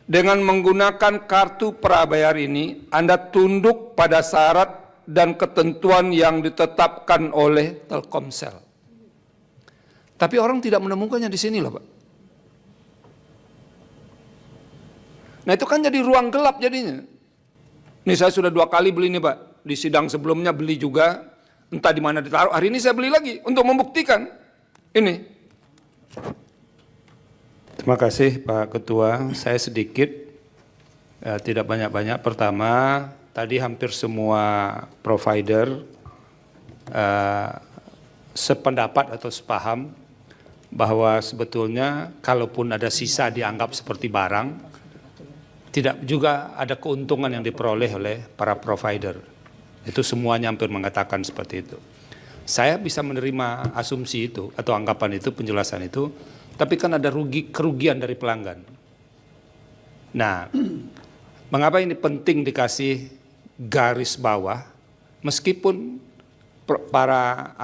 Dengan menggunakan kartu prabayar ini, Anda tunduk pada syarat dan ketentuan yang ditetapkan oleh Telkomsel. Tapi orang tidak menemukannya di sini loh Pak. Nah itu kan jadi ruang gelap jadinya. Ini saya sudah 2 kali beli nih Pak. Di sidang sebelumnya beli juga, entah di mana ditaruh. Hari ini saya beli lagi untuk membuktikan ini. Terima kasih Pak Ketua. Saya sedikit, tidak banyak-banyak. Pertama, tadi hampir semua provider sependapat atau sepaham bahwa sebetulnya kalaupun ada sisa dianggap seperti barang, tidak juga ada keuntungan yang diperoleh oleh para provider. Itu semuanya hampir mengatakan seperti itu. Saya bisa menerima asumsi itu atau anggapan itu, penjelasan itu, tapi kan ada kerugian dari pelanggan. Nah, mengapa ini penting dikasih garis bawah, meskipun para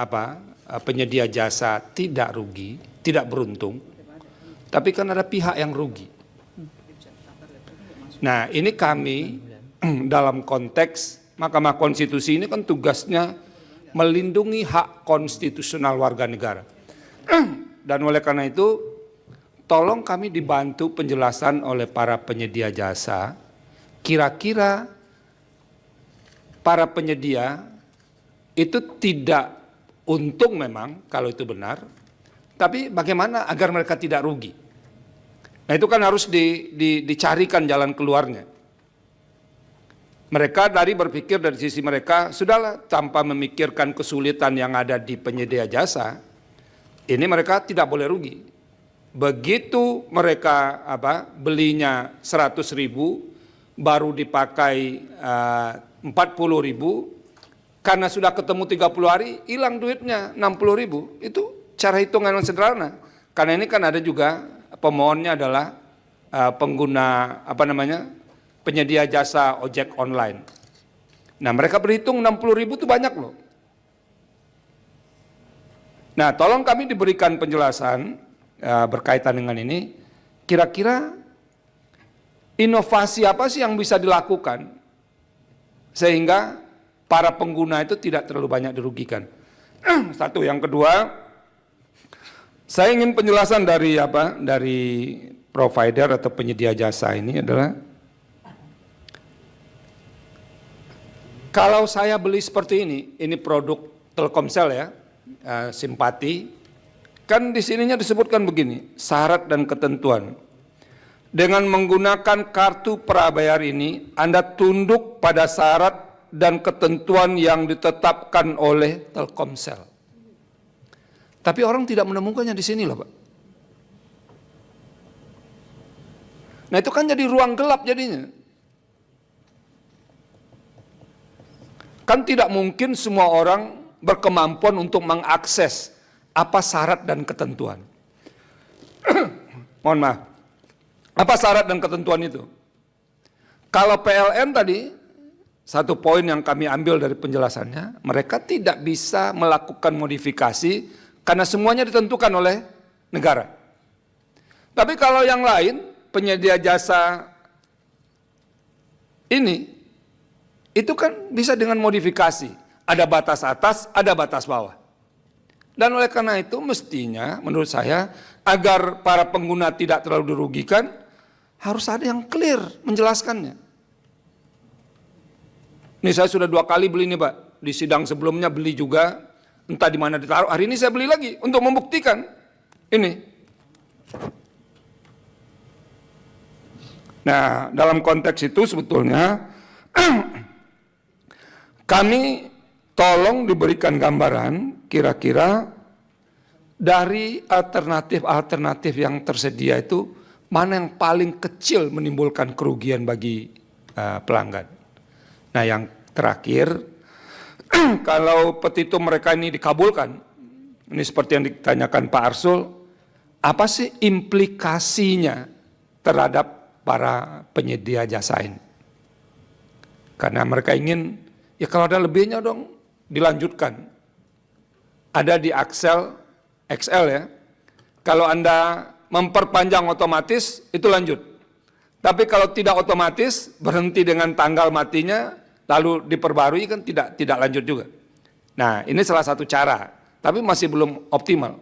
penyedia jasa tidak rugi, tidak beruntung, tapi kan ada pihak yang rugi. Nah, ini kami dalam konteks Mahkamah Konstitusi ini kan tugasnya melindungi hak konstitusional warga negara. Dan oleh karena itu, tolong kami dibantu penjelasan oleh para penyedia jasa, kira-kira para penyedia itu tidak untung memang kalau itu benar, tapi bagaimana agar mereka tidak rugi? Nah itu kan harus dicarikan jalan keluarnya. Mereka berpikir dari sisi mereka, sudahlah tanpa memikirkan kesulitan yang ada di penyedia jasa, ini mereka tidak boleh rugi. Begitu mereka belinya 100.000, baru dipakai 40.000, karena sudah ketemu 30 hari, hilang duitnya 60.000. Itu cara hitungan yang sederhana. Karena ini kan ada juga pemohonnya adalah pengguna penyedia jasa ojek online. Nah mereka berhitung 60.000 itu banyak loh. Nah tolong kami diberikan penjelasan berkaitan dengan ini, kira-kira inovasi apa sih yang bisa dilakukan sehingga para pengguna itu tidak terlalu banyak dirugikan. Satu, yang kedua, saya ingin penjelasan dari provider atau penyedia jasa ini adalah, kalau saya beli seperti ini produk Telkomsel ya, Simpati, kan di sininya disebutkan begini, syarat dan ketentuan. Dengan menggunakan kartu prabayar ini, Anda tunduk pada syarat dan ketentuan yang ditetapkan oleh Telkomsel. Tapi orang tidak menemukannya di sini loh Pak. Nah itu kan jadi ruang gelap jadinya. Kan tidak mungkin semua orang berkemampuan untuk mengakses apa syarat dan ketentuan. Mohon maaf. Apa syarat dan ketentuan itu? Kalau PLN tadi, satu poin yang kami ambil dari penjelasannya, mereka tidak bisa melakukan modifikasi karena semuanya ditentukan oleh negara. Tapi kalau yang lain, penyedia jasa ini, itu kan bisa dengan modifikasi. Ada batas atas, ada batas bawah. Dan oleh karena itu mestinya menurut saya agar para pengguna tidak terlalu dirugikan, harus ada yang clear menjelaskannya. Ini saya sudah 2 kali beli nih Pak. Di sidang sebelumnya beli juga, entah di mana ditaruh. Hari ini saya beli lagi untuk membuktikan ini. Nah dalam konteks itu sebetulnya kami tolong diberikan gambaran kira-kira dari alternatif-alternatif yang tersedia itu mana yang paling kecil menimbulkan kerugian bagi pelanggan. Nah yang terakhir, kalau petitum mereka ini dikabulkan, ini seperti yang ditanyakan Pak Arsul, apa sih implikasinya terhadap para penyedia jasa ini? Karena mereka ingin, ya kalau ada lebihnya dong, dilanjutkan. Ada di Excel ya. Kalau Anda memperpanjang otomatis itu lanjut. Tapi kalau tidak otomatis berhenti dengan tanggal matinya lalu diperbarui kan tidak lanjut juga. Nah, ini salah satu cara, tapi masih belum optimal.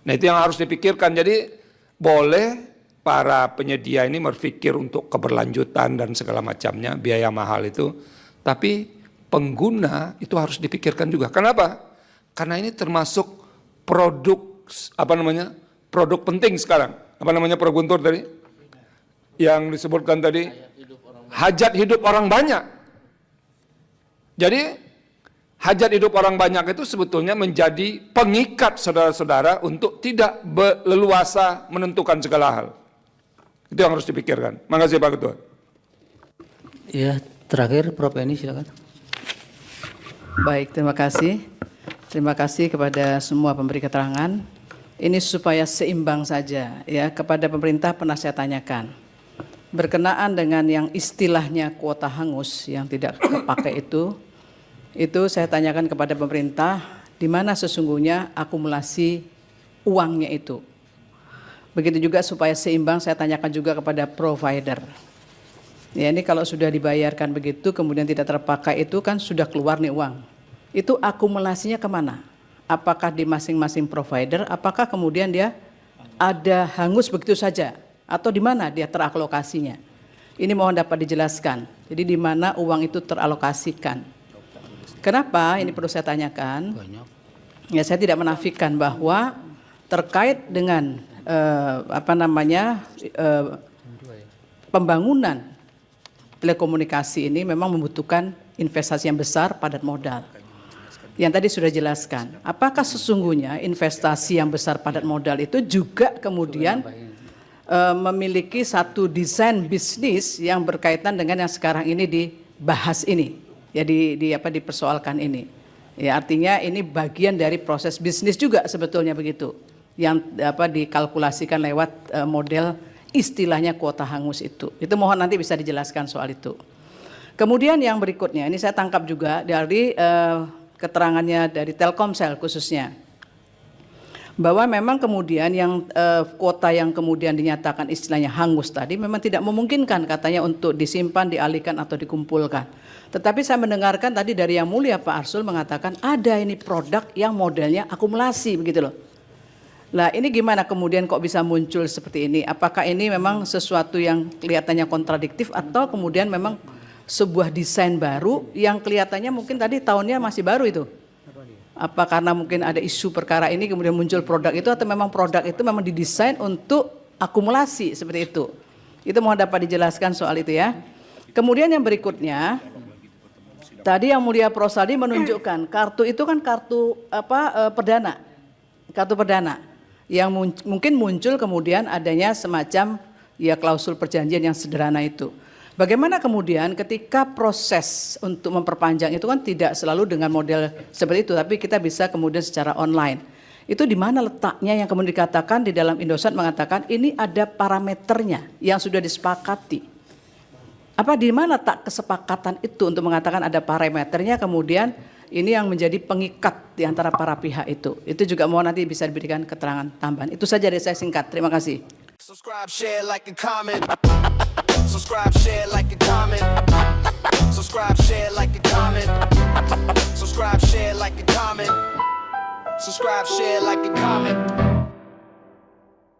Nah, itu yang harus dipikirkan. Jadi boleh para penyedia ini berpikir untuk keberlanjutan dan segala macamnya, biaya mahal itu, tapi pengguna itu harus dipikirkan juga. Kenapa? Karena ini termasuk produk produk penting sekarang. Apa namanya Prof. Guntur tadi? Yang disebutkan tadi, hajat hidup orang banyak. Jadi hajat hidup orang banyak itu sebetulnya menjadi pengikat saudara-saudara untuk tidak leluasa menentukan segala hal. Itu yang harus dipikirkan. Makasih Pak Ketua. Ya, terakhir Prof. Eni silakan. Baik, terima kasih. Terima kasih kepada semua pemberi keterangan. Ini supaya seimbang saja ya, kepada pemerintah pernah saya tanyakan. Berkenaan dengan yang istilahnya kuota hangus yang tidak kepakai itu saya tanyakan kepada pemerintah di mana sesungguhnya akumulasi uangnya itu. Begitu juga supaya seimbang saya tanyakan juga kepada provider. Ya, ini kalau sudah dibayarkan begitu kemudian tidak terpakai itu kan sudah keluar nih uang. Itu akumulasinya kemana? Apakah di masing-masing provider? Apakah kemudian dia ada hangus begitu saja? Atau di mana dia teralokasinya? Ini mohon dapat dijelaskan. Jadi di mana uang itu teralokasikan? Kenapa? Ini perlu saya tanyakan. Ya, saya tidak menafikan bahwa terkait dengan pembangunan telekomunikasi ini memang membutuhkan investasi yang besar, padat modal. Yang tadi sudah jelaskan. Apakah sesungguhnya investasi yang besar padat modal itu juga kemudian memiliki satu desain bisnis yang berkaitan dengan yang sekarang ini dibahas ini, ya dipersoalkan ini. Ya, artinya ini bagian dari proses bisnis juga sebetulnya begitu, yang dikalkulasikan lewat model istilahnya kuota hangus itu. Itu mohon nanti bisa dijelaskan soal itu. Kemudian yang berikutnya, ini saya tangkap juga dari keterangannya dari Telkomsel khususnya, bahwa memang kemudian yang kuota yang kemudian dinyatakan istilahnya hangus tadi memang tidak memungkinkan katanya untuk disimpan, dialihkan atau dikumpulkan. Tetapi saya mendengarkan tadi dari Yang Mulia Pak Arsul mengatakan ada ini produk yang modelnya akumulasi begitu loh. Nah, ini gimana kemudian kok bisa muncul seperti ini? Apakah ini memang sesuatu yang kelihatannya kontradiktif atau kemudian memang sebuah desain baru yang kelihatannya mungkin tadi tahunnya masih baru itu? Apa karena mungkin ada isu perkara ini kemudian muncul produk itu, atau memang produk itu memang didesain untuk akumulasi seperti itu? Itu mohon dapat dijelaskan soal itu ya. Kemudian yang berikutnya, tadi Yang Mulia Prof. Saldi menunjukkan kartu itu kan kartu perdana, kartu perdana yang mungkin muncul kemudian adanya semacam ya klausul perjanjian yang sederhana itu. Bagaimana kemudian ketika proses untuk memperpanjang itu kan tidak selalu dengan model seperti itu, tapi kita bisa kemudian secara online. Itu di mana letaknya yang kemudian dikatakan di dalam Indosat mengatakan ini ada parameternya yang sudah disepakati. Apa di mana tak kesepakatan itu untuk mengatakan ada parameternya kemudian ini yang menjadi pengikat di antara para pihak itu. Itu juga mohon nanti bisa diberikan keterangan tambahan. Itu saja dari saya singkat. Terima kasih. Subscribe, share, like, and comment. Subscribe, share, like, and comment. Subscribe, share, like, and comment. Subscribe, share, like, and comment. Subscribe, share, like, and comment.